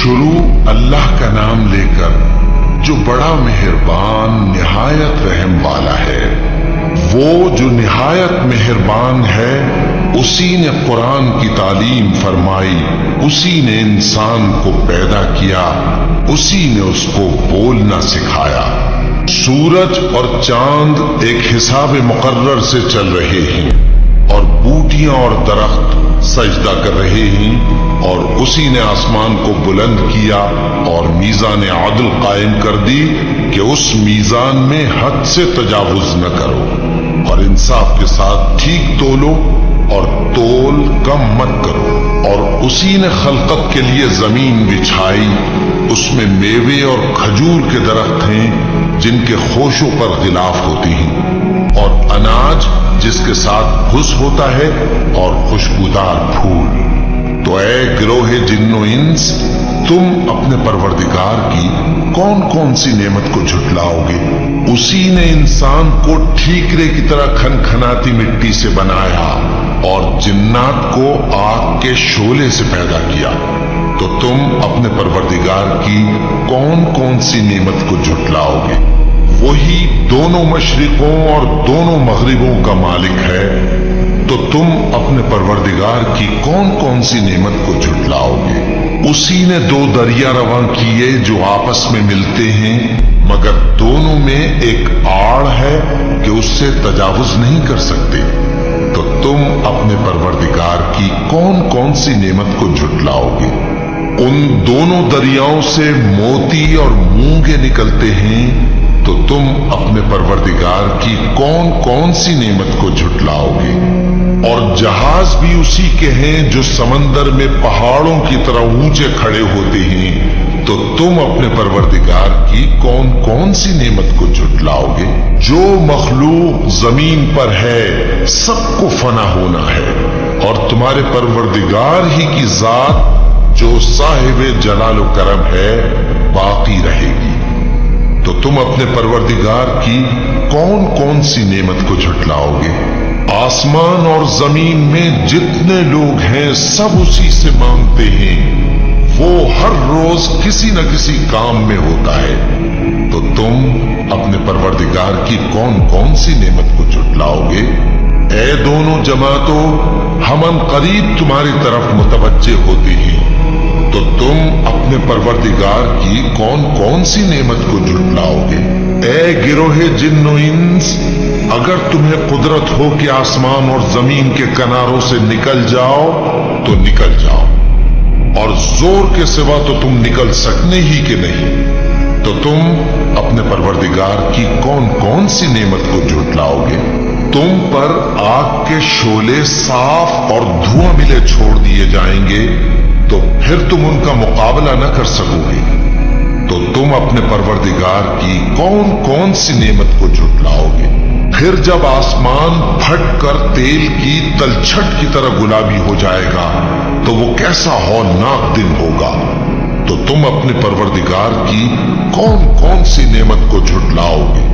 شروع اللہ کا نام لے کر جو بڑا مہربان نہایت رحم والا ہے۔ وہ جو نہایت مہربان ہے اسی نے قرآن کی تعلیم فرمائی، اسی نے انسان کو پیدا کیا، اسی نے اس کو بولنا سکھایا۔ سورج اور چاند ایک حساب مقرر سے چل رہے ہیں اور بوٹیاں اور درخت سجدہ کر رہے ہیں، اور اسی نے آسمان کو بلند کیا اور میزان عدل قائم کر دی کہ اس میزان میں حد سے تجاوز نہ کرو اور انصاف کے ساتھ ٹھیک تولو اور تول کم مت کرو۔ اور اسی نے خلقت کے لیے زمین بچھائی، اس میں میوے اور کھجور کے درخت ہیں جن کے خوشوں پر غلاف ہوتی ہیں، اور اناج جس کے ساتھ بھس ہوتا ہے اور خوشبودار پھول۔ تو اے گروہ جن و انس، تم اپنے پروردگار کی کون کون سی نعمت کو جھٹلاؤ گے؟ اسی نے انسان کو ٹھیکرے کی طرح کھنکھناتی مٹی سے بنایا اور جنات کو آگ کے شعلے سے پیدا کیا۔ تو تم اپنے پروردگار کی کون کون سی نعمت کو جھٹلاؤ گے؟ وہی دونوں مشرقوں اور دونوں مغربوں کا مالک ہے، تو تم اپنے پروردگار کی کون کون سی نعمت کو جھٹلاؤ گے؟ اسی نے دو دریا رواں کیے جو آپس میں ملتے ہیں، مگر دونوں میں ایک آڑ ہے کہ اس سے تجاوز نہیں کر سکتے۔ تو تم اپنے پروردگار کی کون کون سی نعمت کو جھٹلاؤ گے؟ ان دونوں دریاؤں سے موتی اور مونگے نکلتے ہیں، تو تم اپنے پروردگار کی کون کون سی نعمت کو جھٹلاؤ گے؟ اور جہاز بھی اسی کے ہیں جو سمندر میں پہاڑوں کی طرح اونچے کھڑے ہوتے ہیں، تو تم اپنے پروردگار کی کون کون سی نعمت کو جھٹلاؤ گے؟ جو مخلوق زمین پر ہے سب کو فنا ہونا ہے، اور تمہارے پروردگار ہی کی ذات جو صاحب جلال و کرم ہے باقی رہے گی۔ تو تم اپنے پروردگار کی کون کون سی نعمت کو جھٹلاؤ گے؟ آسمان اور زمین میں جتنے لوگ ہیں سب اسی سے مانگتے ہیں، وہ ہر روز کسی نہ کسی کام میں ہوتا ہے۔ تو تم اپنے پروردگار کی کون کون سی نعمت کو جھٹلاؤ گے؟ اے دونوں جماعتوں، ہم ان قریب تمہاری طرف متوجہ ہوتے ہیں، تو تم اپنے پروردگار کی کون کون سی نعمت کو جھٹلاؤ گے؟ اے گروہ جن و انس، اگر تمہیں قدرت ہو کہ آسمان اور زمین کے کناروں سے نکل جاؤ تو نکل جاؤ، اور زور کے سوا تو تم نکل سکنے ہی کہ نہیں، تو تم اپنے پروردگار کی کون کون سی نعمت کو جھٹلاؤ گے؟ تم پر آگ کے شعلے صاف اور دھواں ملے چھوڑ دیے جائیں گے، تو پھر تم ان کا مقابلہ نہ کر سکو گے۔ تو تم اپنے پروردگار کی کون کون سی نعمت کو جھٹلاؤ گے؟ پھر جب آسمان پھٹ کر تیل کی تلچھٹ کی طرح گلابی ہو جائے گا تو وہ کیسا ہولناک دن ہوگا۔ تو تم اپنے پروردگار کی کون کون سی نعمت کو جھٹلاؤ گے؟